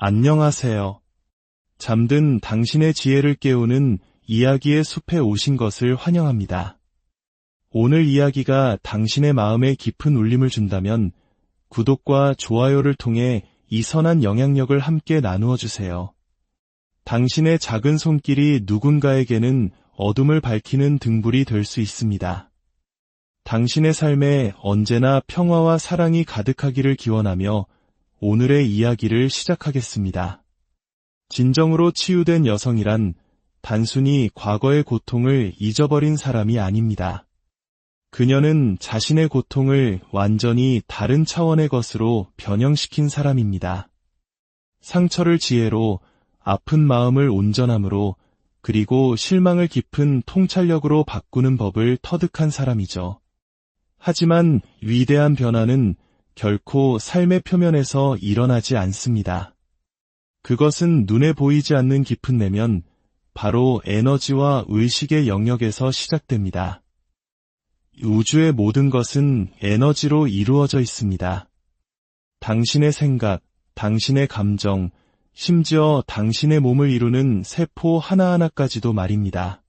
안녕하세요. 잠든 당신의 지혜를 깨우는 이야기의 숲에 오신 것을 환영합니다. 오늘 이야기가 당신의 마음에 깊은 울림을 준다면 구독과 좋아요를 통해 이 선한 영향력을 함께 나누어 주세요. 당신의 작은 손길이 누군가에게는 어둠을 밝히는 등불이 될 수 있습니다. 당신의 삶에 언제나 평화와 사랑이 가득하기를 기원하며 오늘의 이야기를 시작하겠습니다. 진정으로 치유된 여성이란 단순히 과거의 고통을 잊어버린 사람이 아닙니다. 그녀는 자신의 고통을 완전히 다른 차원의 것으로 변형시킨 사람입니다. 상처를 지혜로, 아픈 마음을 온전함으로, 그리고 실망을 깊은 통찰력으로 바꾸는 법을 터득한 사람이죠. 하지만 위대한 변화는 결코 삶의 표면에서 일어나지 않습니다. 그것은 눈에 보이지 않는 깊은 내면, 바로 에너지와 의식의 영역에서 시작됩니다. 우주의 모든 것은 에너지로 이루어져 있습니다. 당신의 생각, 당신의 감정, 심지어 당신의 몸을 이루는 세포 하나하나까지도 말입니다.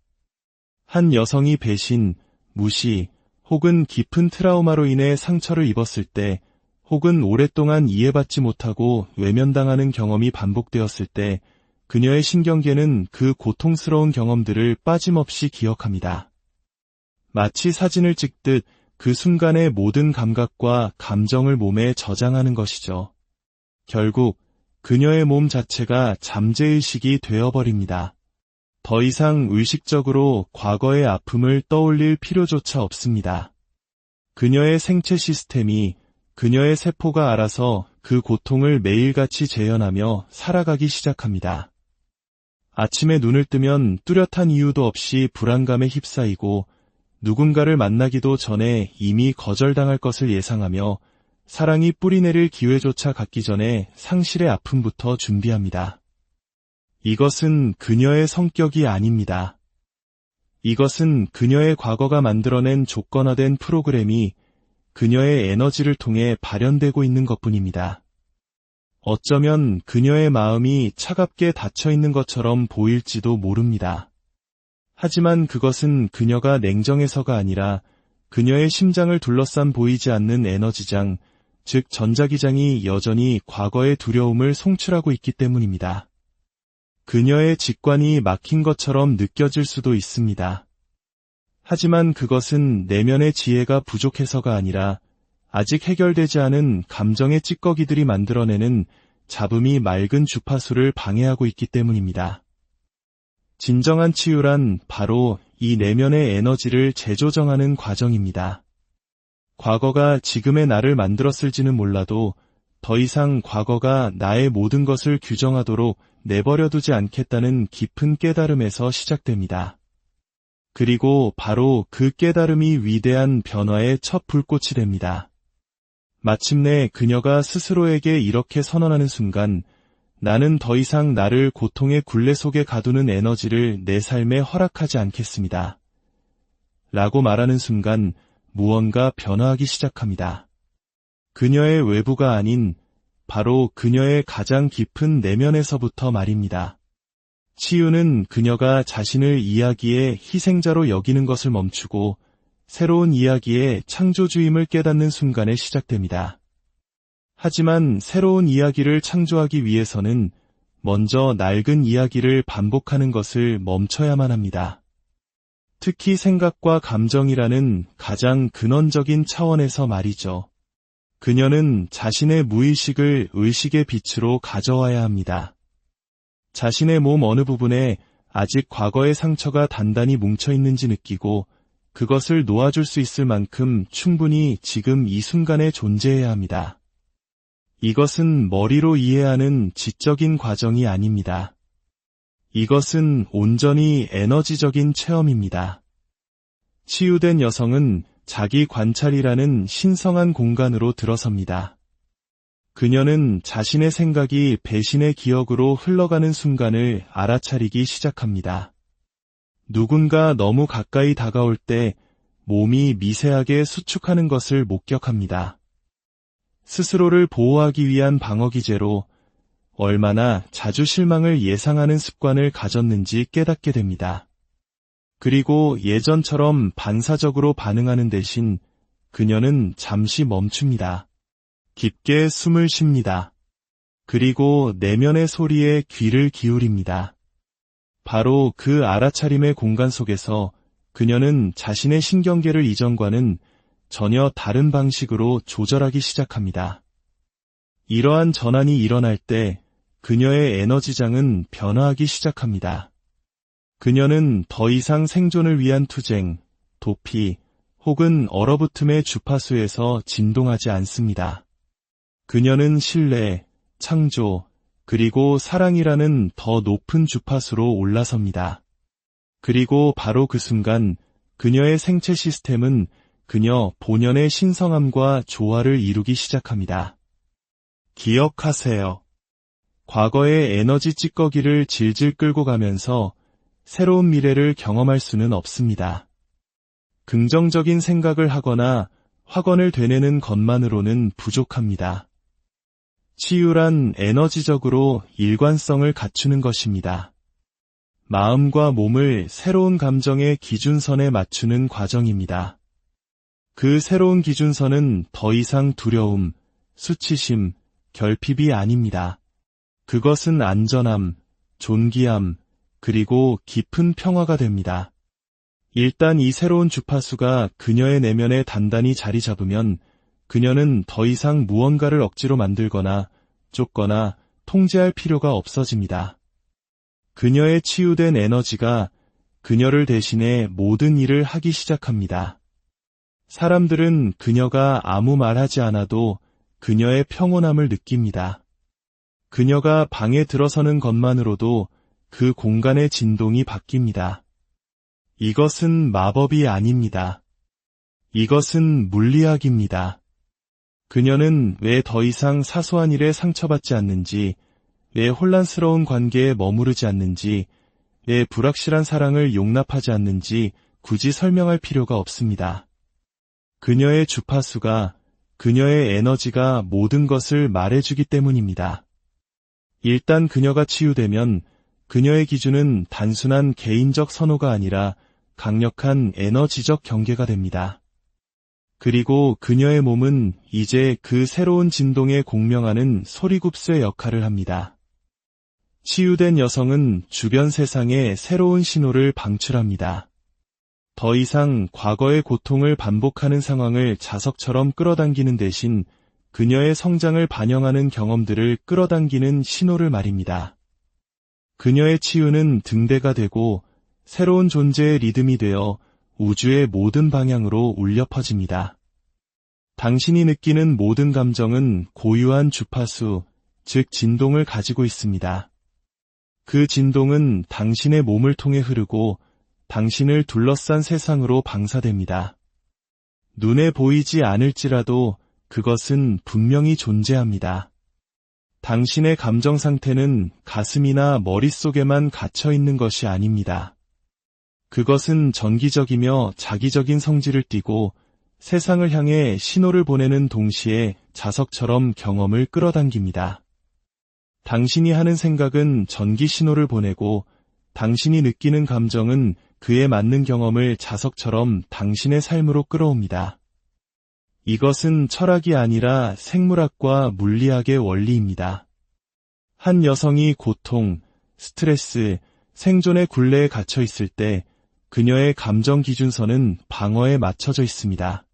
한 여성이 배신, 무시, 혹은 깊은 트라우마로 인해 상처를 입었을 때, 혹은 오랫동안 이해받지 못하고 외면당하는 경험이 반복되었을 때 그녀의 신경계는 그 고통스러운 경험들을 빠짐없이 기억합니다. 마치 사진을 찍듯 그 순간의 모든 감각과 감정을 몸에 저장하는 것이죠. 결국 그녀의 몸 자체가 잠재의식이 되어버립니다. 더 이상 의식적으로 과거의 아픔을 떠올릴 필요조차 없습니다. 그녀의 생체 시스템이, 그녀의 세포가 알아서 그 고통을 매일같이 재현하며 살아가기 시작합니다. 아침에 눈을 뜨면 뚜렷한 이유도 없이 불안감에 휩싸이고 누군가를 만나기도 전에 이미 거절당할 것을 예상하며 사랑이 뿌리내릴 기회조차 갖기 전에 상실의 아픔부터 준비합니다. 이것은 그녀의 성격이 아닙니다. 이것은 그녀의 과거가 만들어낸 조건화된 프로그램이 그녀의 에너지를 통해 발현되고 있는 것뿐입니다. 어쩌면 그녀의 마음이 차갑게 닫혀 있는 것처럼 보일지도 모릅니다. 하지만 그것은 그녀가 냉정해서가 아니라 그녀의 심장을 둘러싼 보이지 않는 에너지장, 즉 전자기장이 여전히 과거의 두려움을 송출하고 있기 때문입니다. 그녀의 직관이 막힌 것처럼 느껴질 수도 있습니다. 하지만 그것은 내면의 지혜가 부족해서가 아니라 아직 해결되지 않은 감정의 찌꺼기들이 만들어내는 잡음이 맑은 주파수를 방해하고 있기 때문입니다. 진정한 치유란 바로 이 내면의 에너지를 재조정하는 과정입니다. 과거가 지금의 나를 만들었을지는 몰라도 더 이상 과거가 나의 모든 것을 규정하도록 내버려두지 않겠다는 깊은 깨달음에서 시작됩니다. 그리고 바로 그 깨달음이 위대한 변화의 첫 불꽃이 됩니다. 마침내 그녀가 스스로에게 이렇게 선언하는 순간, 나는 더 이상 나를 고통의 굴레 속에 가두는 에너지를 내 삶에 허락하지 않겠습니다. 라고 말하는 순간 무언가 변화하기 시작합니다. 그녀의 외부가 아닌 바로 그녀의 가장 깊은 내면에서부터 말입니다. 치유는 그녀가 자신을 이야기의 희생자로 여기는 것을 멈추고 새로운 이야기의 창조주임을 깨닫는 순간에 시작됩니다. 하지만 새로운 이야기를 창조하기 위해서는 먼저 낡은 이야기를 반복하는 것을 멈춰야만 합니다. 특히 생각과 감정이라는 가장 근원적인 차원에서 말이죠. 그녀는 자신의 무의식을 의식의 빛으로 가져와야 합니다. 자신의 몸 어느 부분에 아직 과거의 상처가 단단히 뭉쳐있는지 느끼고 그것을 놓아줄 수 있을 만큼 충분히 지금 이 순간에 존재해야 합니다. 이것은 머리로 이해하는 지적인 과정이 아닙니다. 이것은 온전히 에너지적인 체험입니다. 치유된 여성은 자기 관찰이라는 신성한 공간으로 들어섭니다. 그녀는 자신의 생각이 배신의 기억으로 흘러가는 순간을 알아차리기 시작합니다. 누군가 너무 가까이 다가올 때 몸이 미세하게 수축하는 것을 목격합니다. 스스로를 보호하기 위한 방어기제로 얼마나 자주 실망을 예상하는 습관을 가졌는지 깨닫게 됩니다. 그리고 예전처럼 반사적으로 반응하는 대신 그녀는 잠시 멈춥니다. 깊게 숨을 쉽니다. 그리고 내면의 소리에 귀를 기울입니다. 바로 그 알아차림의 공간 속에서 그녀는 자신의 신경계를 이전과는 전혀 다른 방식으로 조절하기 시작합니다. 이러한 전환이 일어날 때 그녀의 에너지장은 변화하기 시작합니다. 그녀는 더 이상 생존을 위한 투쟁, 도피, 혹은 얼어붙음의 주파수에서 진동하지 않습니다. 그녀는 신뢰, 창조, 그리고 사랑이라는 더 높은 주파수로 올라섭니다. 그리고 바로 그 순간 그녀의 생체 시스템은 그녀 본연의 신성함과 조화를 이루기 시작합니다. 기억하세요. 과거의 에너지 찌꺼기를 질질 끌고 가면서 새로운 미래를 경험할 수는 없습니다. 긍정적인 생각을 하거나 확언을 되뇌는 것만으로는 부족합니다. 치유란 에너지적으로 일관성을 갖추는 것입니다. 마음과 몸을 새로운 감정의 기준선에 맞추는 과정입니다. 그 새로운 기준선은 더 이상 두려움, 수치심, 결핍이 아닙니다. 그것은 안전함, 존귀함, 그리고 깊은 평화가 됩니다. 일단 이 새로운 주파수가 그녀의 내면에 단단히 자리 잡으면 그녀는 더 이상 무언가를 억지로 만들거나 쫓거나 통제할 필요가 없어집니다. 그녀의 치유된 에너지가 그녀를 대신해 모든 일을 하기 시작합니다. 사람들은 그녀가 아무 말하지 않아도 그녀의 평온함을 느낍니다. 그녀가 방에 들어서는 것만으로도 그 공간의 진동이 바뀝니다. 이것은 마법이 아닙니다. 이것은 물리학입니다. 그녀는 왜 더 이상 사소한 일에 상처받지 않는지, 왜 혼란스러운 관계에 머무르지 않는지, 왜 불확실한 사랑을 용납하지 않는지 굳이 설명할 필요가 없습니다. 그녀의 주파수가, 그녀의 에너지가 모든 것을 말해주기 때문입니다. 일단 그녀가 치유되면 그녀의 기준은 단순한 개인적 선호가 아니라 강력한 에너지적 경계가 됩니다. 그리고 그녀의 몸은 이제 그 새로운 진동에 공명하는 소리굽쇠 역할을 합니다. 치유된 여성은 주변 세상에 새로운 신호를 방출합니다. 더 이상 과거의 고통을 반복하는 상황을 자석처럼 끌어당기는 대신 그녀의 성장을 반영하는 경험들을 끌어당기는 신호를 말입니다. 그녀의 치유는 등대가 되고 새로운 존재의 리듬이 되어 우주의 모든 방향으로 울려 퍼집니다. 당신이 느끼는 모든 감정은 고유한 주파수, 즉 진동을 가지고 있습니다. 그 진동은 당신의 몸을 통해 흐르고 당신을 둘러싼 세상으로 방사됩니다. 눈에 보이지 않을지라도 그것은 분명히 존재합니다. 당신의 감정 상태는 가슴이나 머릿속에만 갇혀 있는 것이 아닙니다. 그것은 전기적이며 자기적인 성질을 띠고 세상을 향해 신호를 보내는 동시에 자석처럼 경험을 끌어당깁니다. 당신이 하는 생각은 전기 신호를 보내고 당신이 느끼는 감정은 그에 맞는 경험을 자석처럼 당신의 삶으로 끌어옵니다. 이것은 철학이 아니라 생물학과 물리학의 원리입니다. 한 여성이 고통, 스트레스, 생존의 굴레에 갇혀 있을 때 그녀의 감정 기준선은 방어에 맞춰져 있습니다.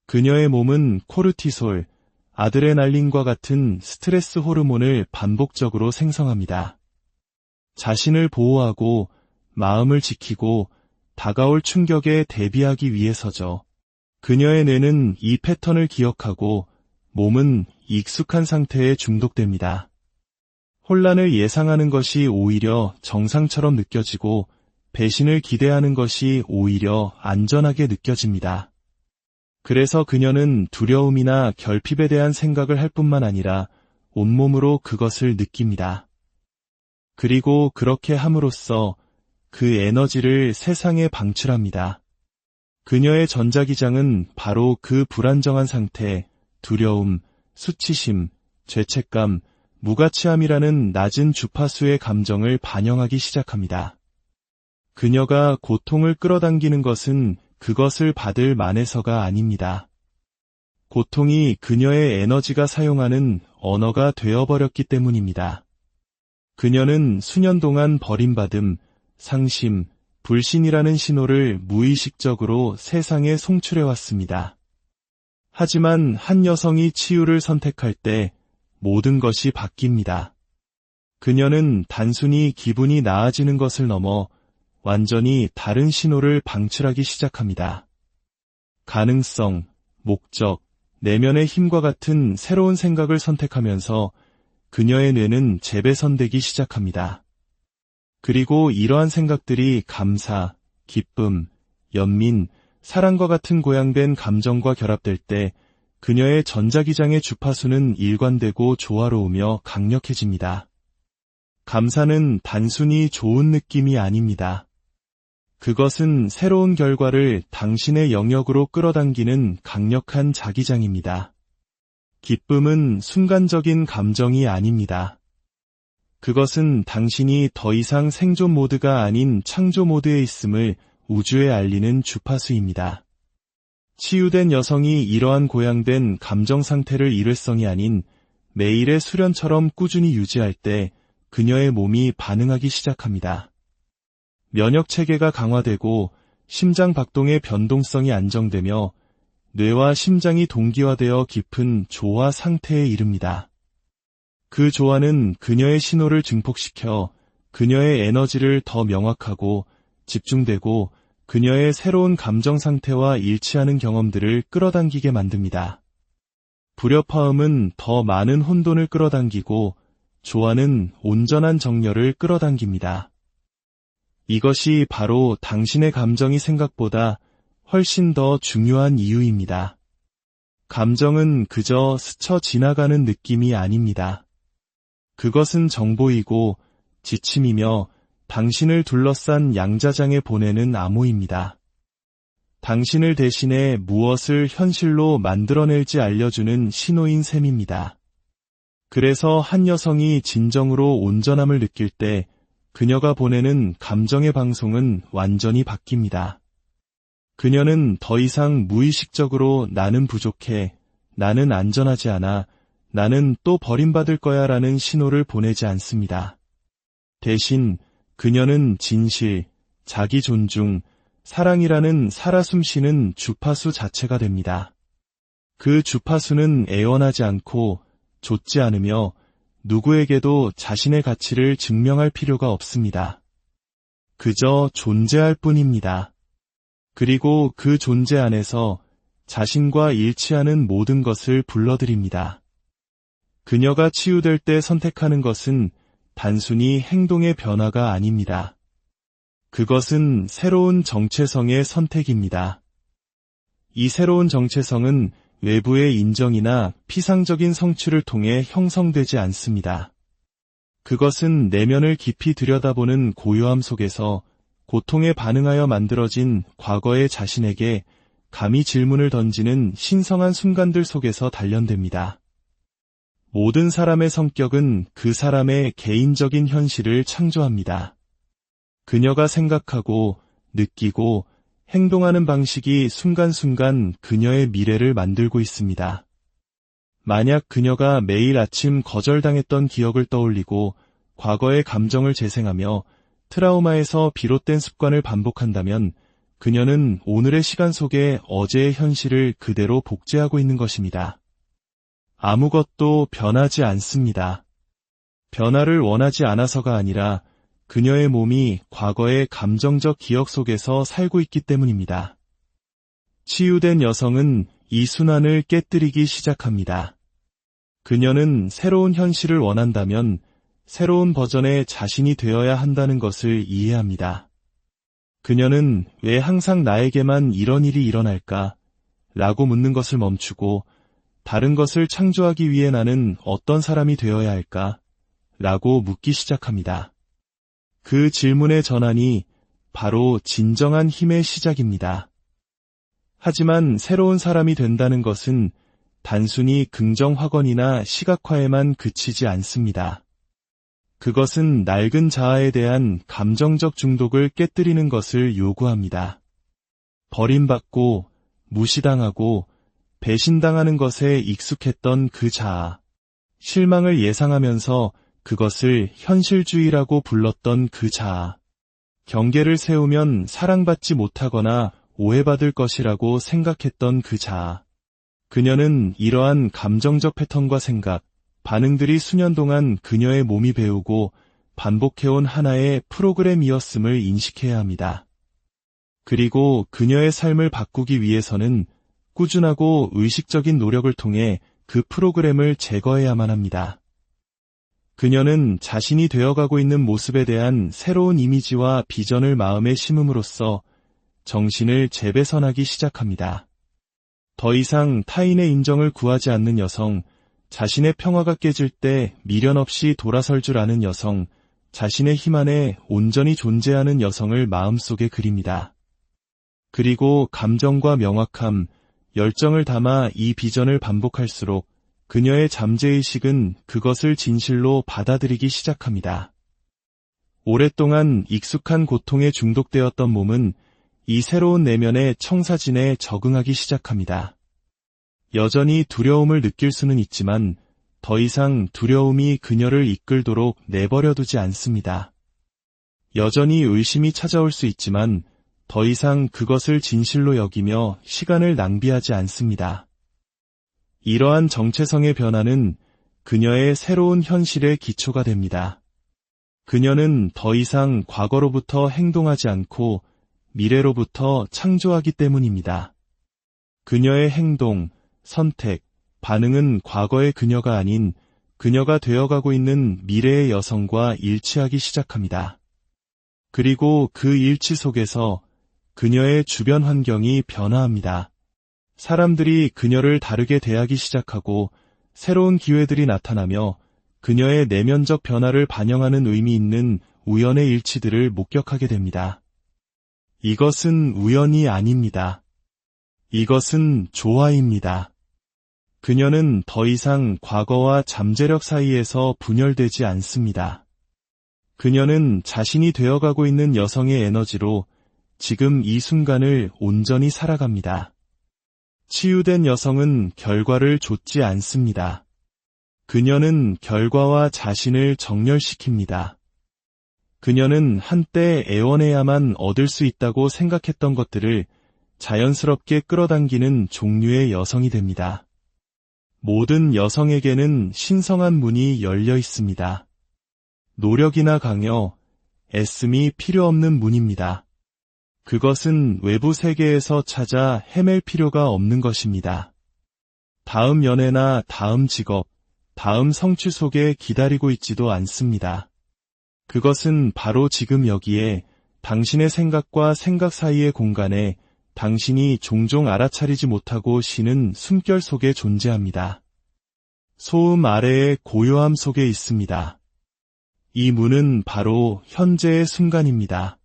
그녀의 몸은 코르티솔, 아드레날린과 같은 스트레스 호르몬을 반복적으로 생성합니다. 자신을 보호하고 마음을 지키고 다가올 충격에 대비하기 위해서죠. 그녀의 뇌는 이 패턴을 기억하고 몸은 익숙한 상태에 중독됩니다. 혼란을 예상하는 것이 오히려 정상처럼 느껴지고 배신을 기대하는 것이 오히려 안전하게 느껴집니다. 그래서 그녀는 두려움이나 결핍에 대한 생각을 할 뿐만 아니라 온몸으로 그것을 느낍니다. 그리고 그렇게 함으로써 그 에너지를 세상에 방출합니다. 그녀의 전자기장은 바로 그 불안정한 상태, 두려움, 수치심, 죄책감, 무가치함이라는 낮은 주파수의 감정을 반영하기 시작합니다. 그녀가 고통을 끌어당기는 것은 그것을 받을 만에서가 아닙니다. 고통이 그녀의 에너지가 사용하는 언어가 되어버렸기 때문입니다. 그녀는 수년 동안 버림받음, 상심, 불신이라는 신호를 무의식적으로 세상에 송출해왔습니다. 하지만 한 여성이 치유를 선택할 때 모든 것이 바뀝니다. 그녀는 단순히 기분이 나아지는 것을 넘어 완전히 다른 신호를 방출하기 시작합니다. 가능성, 목적, 내면의 힘과 같은 새로운 생각을 선택하면서 그녀의 뇌는 재배선되기 시작합니다. 그리고 이러한 생각들이 감사, 기쁨, 연민, 사랑과 같은 고양된 감정과 결합될 때 그녀의 전자기장의 주파수는 일관되고 조화로우며 강력해집니다. 감사는 단순히 좋은 느낌이 아닙니다. 그것은 새로운 결과를 당신의 영역으로 끌어당기는 강력한 자기장입니다. 기쁨은 순간적인 감정이 아닙니다. 그것은 당신이 더 이상 생존 모드가 아닌 창조 모드에 있음을 우주에 알리는 주파수입니다. 치유된 여성이 이러한 고양된 감정 상태를 일회성이 아닌 매일의 수련처럼 꾸준히 유지할 때 그녀의 몸이 반응하기 시작합니다. 면역 체계가 강화되고 심장 박동의 변동성이 안정되며 뇌와 심장이 동기화되어 깊은 조화 상태에 이릅니다. 그 조화는 그녀의 신호를 증폭시켜 그녀의 에너지를 더 명확하고 집중되고 그녀의 새로운 감정 상태와 일치하는 경험들을 끌어당기게 만듭니다. 불협화음은 더 많은 혼돈을 끌어당기고 조화는 온전한 정열을 끌어당깁니다. 이것이 바로 당신의 감정이 생각보다 훨씬 더 중요한 이유입니다. 감정은 그저 스쳐 지나가는 느낌이 아닙니다. 그것은 정보이고 지침이며 당신을 둘러싼 양자장에 보내는 암호입니다. 당신을 대신해 무엇을 현실로 만들어낼지 알려주는 신호인 셈입니다. 그래서 한 여성이 진정으로 온전함을 느낄 때 그녀가 보내는 감정의 방송은 완전히 바뀝니다. 그녀는 더 이상 무의식적으로 나는 부족해, 나는 안전하지 않아, 나는 또 버림받을 거야 라는 신호를 보내지 않습니다. 대신 그녀는 진실, 자기 존중, 사랑이라는 살아 숨쉬는 주파수 자체가 됩니다. 그 주파수는 애원하지 않고 좇지 않으며 누구에게도 자신의 가치를 증명할 필요가 없습니다. 그저 존재할 뿐입니다. 그리고 그 존재 안에서 자신과 일치하는 모든 것을 불러들입니다. 그녀가 치유될 때 선택하는 것은 단순히 행동의 변화가 아닙니다. 그것은 새로운 정체성의 선택입니다. 이 새로운 정체성은 외부의 인정이나 피상적인 성취를 통해 형성되지 않습니다. 그것은 내면을 깊이 들여다보는 고요함 속에서 고통에 반응하여 만들어진 과거의 자신에게 감히 질문을 던지는 신성한 순간들 속에서 단련됩니다. 모든 사람의 성격은 그 사람의 개인적인 현실을 창조합니다. 그녀가 생각하고 느끼고 행동하는 방식이 순간순간 그녀의 미래를 만들고 있습니다. 만약 그녀가 매일 아침 거절당했던 기억을 떠올리고 과거의 감정을 재생하며 트라우마에서 비롯된 습관을 반복한다면 그녀는 오늘의 시간 속에 어제의 현실을 그대로 복제하고 있는 것입니다. 아무것도 변하지 않습니다. 변화를 원하지 않아서가 아니라 그녀의 몸이 과거의 감정적 기억 속에서 살고 있기 때문입니다. 치유된 여성은 이 순환을 깨뜨리기 시작합니다. 그녀는 새로운 현실을 원한다면 새로운 버전의 자신이 되어야 한다는 것을 이해합니다. 그녀는 왜 항상 나에게만 이런 일이 일어날까? 라고 묻는 것을 멈추고 다른 것을 창조하기 위해 나는 어떤 사람이 되어야 할까? 라고 묻기 시작합니다. 그 질문의 전환이 바로 진정한 힘의 시작입니다. 하지만 새로운 사람이 된다는 것은 단순히 긍정 확언이나 시각화에만 그치지 않습니다. 그것은 낡은 자아에 대한 감정적 중독을 깨뜨리는 것을 요구합니다. 버림받고, 무시당하고, 배신당하는 것에 익숙했던 그 자아. 실망을 예상하면서 그것을 현실주의라고 불렀던 그 자아. 경계를 세우면 사랑받지 못하거나 오해받을 것이라고 생각했던 그 자아. 그녀는 이러한 감정적 패턴과 생각, 반응들이 수년 동안 그녀의 몸이 배우고 반복해온 하나의 프로그램이었음을 인식해야 합니다. 그리고 그녀의 삶을 바꾸기 위해서는 꾸준하고 의식적인 노력을 통해 그 프로그램을 제거해야만 합니다. 그녀는 자신이 되어가고 있는 모습에 대한 새로운 이미지와 비전을 마음에 심음으로써 정신을 재배선하기 시작합니다. 더 이상 타인의 인정을 구하지 않는 여성, 자신의 평화가 깨질 때 미련 없이 돌아설 줄 아는 여성, 자신의 힘 안에 온전히 존재하는 여성을 마음속에 그립니다. 그리고 감정과 명확함, 열정을 담아 이 비전을 반복할수록 그녀의 잠재의식은 그것을 진실로 받아들이기 시작합니다. 오랫동안 익숙한 고통에 중독되었던 몸은 이 새로운 내면의 청사진에 적응하기 시작합니다. 여전히 두려움을 느낄 수는 있지만 더 이상 두려움이 그녀를 이끌도록 내버려두지 않습니다. 여전히 의심이 찾아올 수 있지만 더 이상 그것을 진실로 여기며 시간을 낭비하지 않습니다. 이러한 정체성의 변화는 그녀의 새로운 현실의 기초가 됩니다. 그녀는 더 이상 과거로부터 행동하지 않고 미래로부터 창조하기 때문입니다. 그녀의 행동, 선택, 반응은 과거의 그녀가 아닌 그녀가 되어가고 있는 미래의 여성과 일치하기 시작합니다. 그리고 그 일치 속에서 그녀의 주변 환경이 변화합니다. 사람들이 그녀를 다르게 대하기 시작하고 새로운 기회들이 나타나며 그녀의 내면적 변화를 반영하는 의미 있는 우연의 일치들을 목격하게 됩니다. 이것은 우연이 아닙니다. 이것은 조화입니다. 그녀는 더 이상 과거와 잠재력 사이에서 분열되지 않습니다. 그녀는 자신이 되어가고 있는 여성의 에너지로 지금 이 순간을 온전히 살아갑니다. 치유된 여성은 결과를 좇지 않습니다. 그녀는 결과와 자신을 정렬시킵니다. 그녀는 한때 애원해야만 얻을 수 있다고 생각했던 것들을 자연스럽게 끌어당기는 종류의 여성이 됩니다. 모든 여성에게는 신성한 문이 열려 있습니다. 노력이나 강요, 애씀이 필요 없는 문입니다. 그것은 외부 세계에서 찾아 헤맬 필요가 없는 것입니다. 다음 연애나 다음 직업, 다음 성취 속에 기다리고 있지도 않습니다. 그것은 바로 지금 여기에 당신의 생각과 생각 사이의 공간에 당신이 종종 알아차리지 못하고 쉬는 숨결 속에 존재합니다. 소음 아래의 고요함 속에 있습니다. 이 문은 바로 현재의 순간입니다.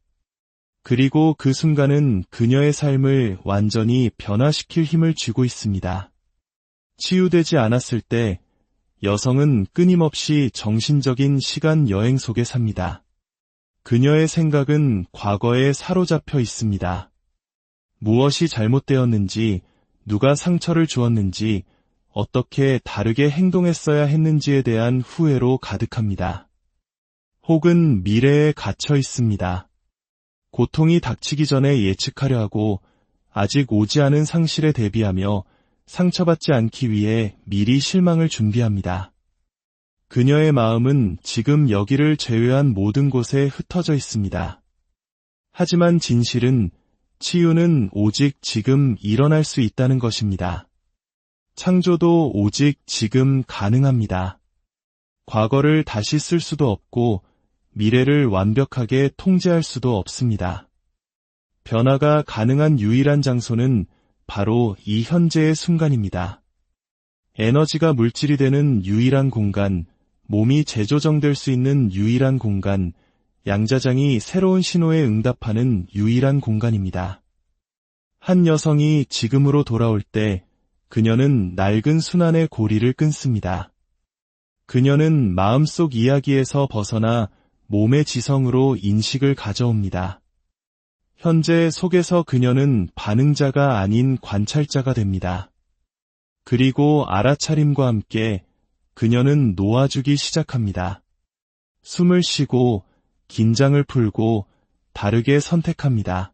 그리고 그 순간은 그녀의 삶을 완전히 변화시킬 힘을 쥐고 있습니다. 치유되지 않았을 때 여성은 끊임없이 정신적인 시간 여행 속에 삽니다. 그녀의 생각은 과거에 사로잡혀 있습니다. 무엇이 잘못되었는지, 누가 상처를 주었는지, 어떻게 다르게 행동했어야 했는지에 대한 후회로 가득합니다. 혹은 미래에 갇혀 있습니다. 고통이 닥치기 전에 예측하려 하고 아직 오지 않은 상실에 대비하며 상처받지 않기 위해 미리 실망을 준비합니다. 그녀의 마음은 지금 여기를 제외한 모든 곳에 흩어져 있습니다. 하지만 진실은 치유는 오직 지금 일어날 수 있다는 것입니다. 창조도 오직 지금 가능합니다. 과거를 다시 쓸 수도 없고 미래를 완벽하게 통제할 수도 없습니다. 변화가 가능한 유일한 장소는 바로 이 현재의 순간입니다. 에너지가 물질이 되는 유일한 공간, 몸이 재조정될 수 있는 유일한 공간, 양자장이 새로운 신호에 응답하는 유일한 공간입니다. 한 여성이 지금으로 돌아올 때 그녀는 낡은 순환의 고리를 끊습니다. 그녀는 마음속 이야기에서 벗어나 몸의 지성으로 인식을 가져옵니다. 현재 속에서 그녀는 반응자가 아닌 관찰자가 됩니다. 그리고 알아차림과 함께 그녀는 놓아주기 시작합니다. 숨을 쉬고 긴장을 풀고 다르게 선택합니다.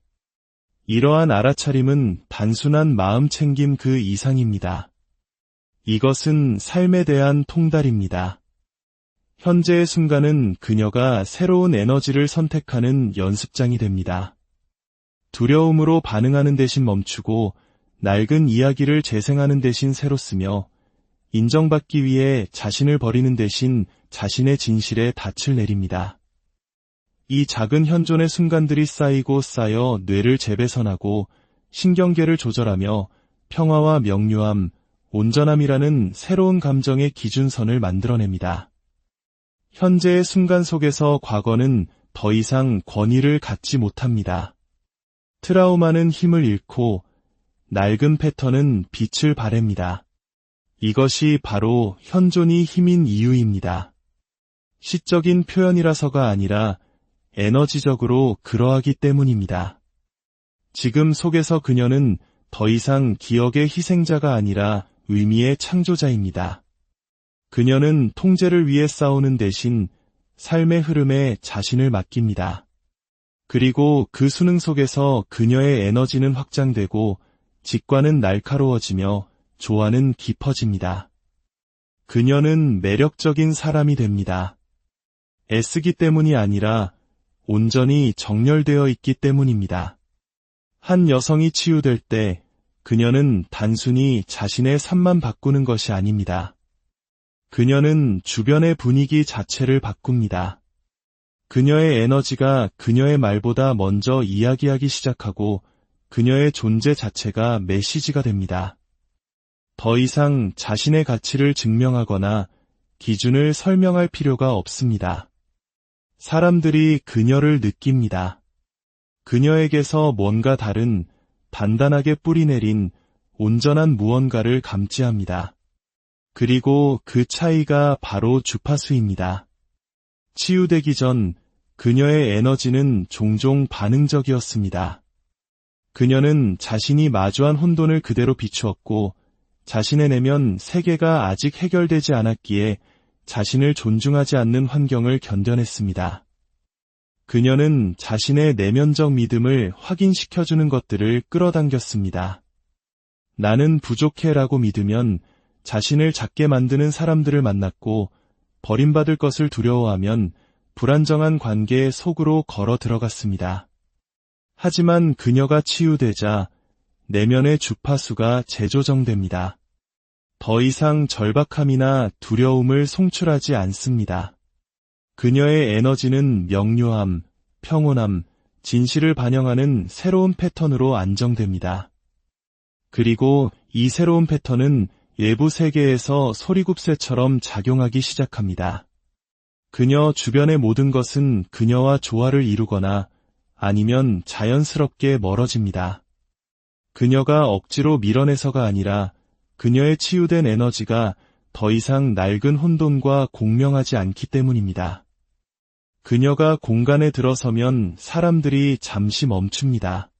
이러한 알아차림은 단순한 마음 챙김 그 이상입니다. 이것은 삶에 대한 통달입니다. 현재의 순간은 그녀가 새로운 에너지를 선택하는 연습장이 됩니다. 두려움으로 반응하는 대신 멈추고 낡은 이야기를 재생하는 대신 새로 쓰며 인정받기 위해 자신을 버리는 대신 자신의 진실에 닻을 내립니다. 이 작은 현존의 순간들이 쌓이고 쌓여 뇌를 재배선하고 신경계를 조절하며 평화와 명료함, 온전함이라는 새로운 감정의 기준선을 만들어냅니다. 현재의 순간 속에서 과거는 더 이상 권위를 갖지 못합니다. 트라우마는 힘을 잃고 낡은 패턴은 빛을 발합니다. 이것이 바로 현존이 힘인 이유입니다. 시적인 표현이라서가 아니라 에너지적으로 그러하기 때문입니다. 지금 속에서 그녀는 더 이상 기억의 희생자가 아니라 의미의 창조자입니다. 그녀는 통제를 위해 싸우는 대신 삶의 흐름에 자신을 맡깁니다. 그리고 그 수능 속에서 그녀의 에너지는 확장되고 직관은 날카로워지며 조화는 깊어집니다. 그녀는 매력적인 사람이 됩니다. 애쓰기 때문이 아니라 온전히 정렬되어 있기 때문입니다. 한 여성이 치유될 때 그녀는 단순히 자신의 삶만 바꾸는 것이 아닙니다. 그녀는 주변의 분위기 자체를 바꿉니다. 그녀의 에너지가 그녀의 말보다 먼저 이야기하기 시작하고 그녀의 존재 자체가 메시지가 됩니다. 더 이상 자신의 가치를 증명하거나 기준을 설명할 필요가 없습니다. 사람들이 그녀를 느낍니다. 그녀에게서 뭔가 다른, 단단하게 뿌리내린 온전한 무언가를 감지합니다. 그리고 그 차이가 바로 주파수입니다. 치유되기 전 그녀의 에너지는 종종 반응적이었습니다. 그녀는 자신이 마주한 혼돈을 그대로 비추었고 자신의 내면 세계가 아직 해결되지 않았기에 자신을 존중하지 않는 환경을 견뎌냈습니다. 그녀는 자신의 내면적 믿음을 확인시켜주는 것들을 끌어당겼습니다. 나는 부족해라고 믿으면 자신을 작게 만드는 사람들을 만났고 버림받을 것을 두려워하면 불안정한 관계의 속으로 걸어 들어갔습니다. 하지만 그녀가 치유되자 내면의 주파수가 재조정됩니다. 더 이상 절박함이나 두려움을 송출하지 않습니다. 그녀의 에너지는 명료함, 평온함, 진실을 반영하는 새로운 패턴으로 안정됩니다. 그리고 이 새로운 패턴은 외부 세계에서 소리굽새처럼 작용하기 시작합니다. 그녀 주변의 모든 것은 그녀와 조화를 이루거나 아니면 자연스럽게 멀어집니다. 그녀가 억지로 밀어내서가 아니라 그녀의 치유된 에너지가 더 이상 낡은 혼돈과 공명하지 않기 때문입니다. 그녀가 공간에 들어서면 사람들이 잠시 멈춥니다.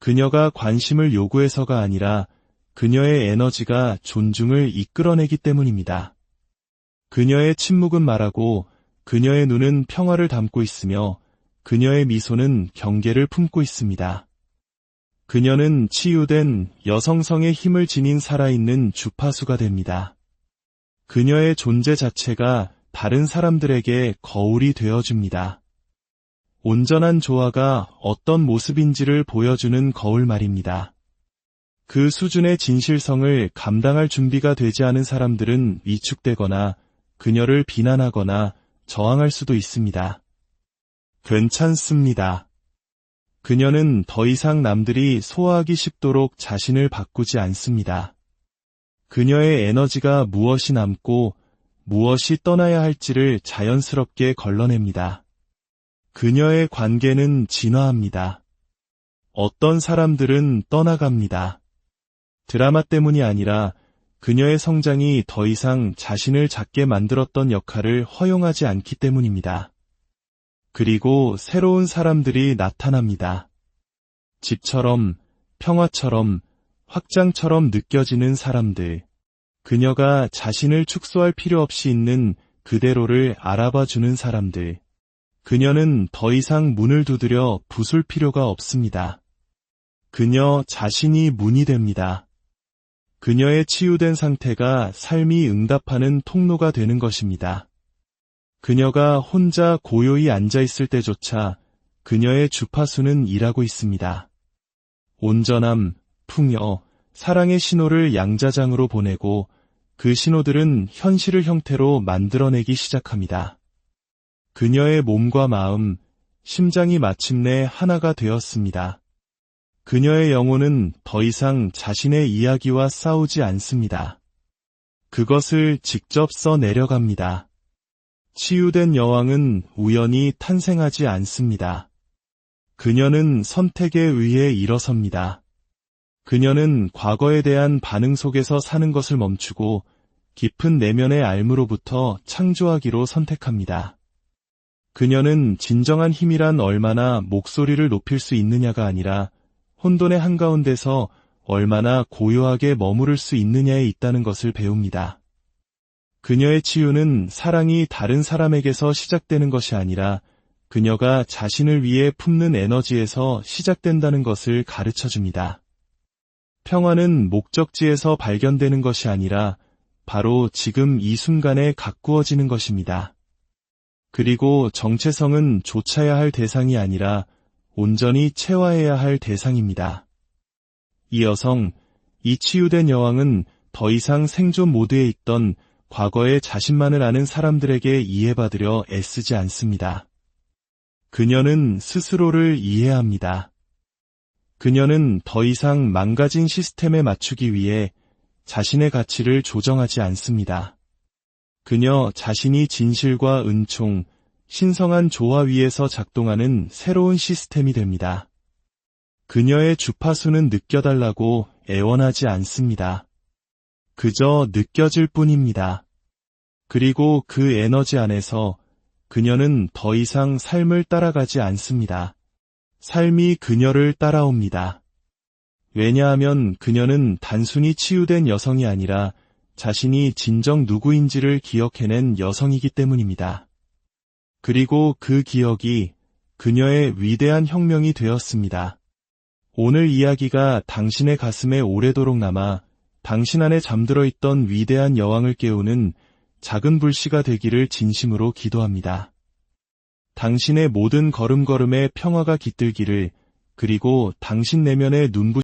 그녀가 관심을 요구해서가 아니라 그녀의 에너지가 존중을 이끌어내기 때문입니다. 그녀의 침묵은 말하고 그녀의 눈은 평화를 담고 있으며 그녀의 미소는 경계를 품고 있습니다. 그녀는 치유된 여성성의 힘을 지닌 살아있는 주파수가 됩니다. 그녀의 존재 자체가 다른 사람들에게 거울이 되어줍니다. 온전한 조화가 어떤 모습인지를 보여주는 거울 말입니다. 그 수준의 진실성을 감당할 준비가 되지 않은 사람들은 위축되거나 그녀를 비난하거나 저항할 수도 있습니다. 괜찮습니다. 그녀는 더 이상 남들이 소화하기 쉽도록 자신을 바꾸지 않습니다. 그녀의 에너지가 무엇이 남고 무엇이 떠나야 할지를 자연스럽게 걸러냅니다. 그녀의 관계는 진화합니다. 어떤 사람들은 떠나갑니다. 드라마 때문이 아니라 그녀의 성장이 더 이상 자신을 작게 만들었던 역할을 허용하지 않기 때문입니다. 그리고 새로운 사람들이 나타납니다. 집처럼, 평화처럼, 확장처럼 느껴지는 사람들. 그녀가 자신을 축소할 필요 없이 있는 그대로를 알아봐 주는 사람들. 그녀는 더 이상 문을 두드려 부술 필요가 없습니다. 그녀 자신이 문이 됩니다. 그녀의 치유된 상태가 삶이 응답하는 통로가 되는 것입니다. 그녀가 혼자 고요히 앉아있을 때조차 그녀의 주파수는 일하고 있습니다. 온전함, 풍요, 사랑의 신호를 양자장으로 보내고 그 신호들은 현실을 형태로 만들어내기 시작합니다. 그녀의 몸과 마음, 심장이 마침내 하나가 되었습니다. 그녀의 영혼은 더 이상 자신의 이야기와 싸우지 않습니다. 그것을 직접 써내려갑니다. 치유된 여왕은 우연히 탄생하지 않습니다. 그녀는 선택에 의해 일어섭니다. 그녀는 과거에 대한 반응 속에서 사는 것을 멈추고 깊은 내면의 알무로부터 창조하기로 선택합니다. 그녀는 진정한 힘이란 얼마나 목소리를 높일 수 있느냐가 아니라 혼돈의 한가운데서 얼마나 고요하게 머무를 수 있느냐에 있다는 것을 배웁니다. 그녀의 치유는 사랑이 다른 사람에게서 시작되는 것이 아니라 그녀가 자신을 위해 품는 에너지에서 시작된다는 것을 가르쳐줍니다. 평화는 목적지에서 발견되는 것이 아니라 바로 지금 이 순간에 가꾸어지는 것입니다. 그리고 정체성은 좇아야 할 대상이 아니라 온전히 체화해야 할 대상입니다. 이 여성, 이 치유된 여왕은 더 이상 생존 모드에 있던 과거의 자신만을 아는 사람들에게 이해받으려 애쓰지 않습니다. 그녀는 스스로를 이해합니다. 그녀는 더 이상 망가진 시스템에 맞추기 위해 자신의 가치를 조정하지 않습니다. 그녀 자신이 진실과 은총, 신성한 조화 위에서 작동하는 새로운 시스템이 됩니다. 그녀의 주파수는 느껴달라고 애원하지 않습니다. 그저 느껴질 뿐입니다. 그리고 그 에너지 안에서 그녀는 더 이상 삶을 따라가지 않습니다. 삶이 그녀를 따라옵니다. 왜냐하면 그녀는 단순히 치유된 여성이 아니라 자신이 진정 누구인지를 기억해낸 여성이기 때문입니다. 그리고 그 기억이 그녀의 위대한 혁명이 되었습니다. 오늘 이야기가 당신의 가슴에 오래도록 남아 당신 안에 잠들어 있던 위대한 여왕을 깨우는 작은 불씨가 되기를 진심으로 기도합니다. 당신의 모든 걸음걸음에 평화가 깃들기를, 그리고 당신 내면의 눈부신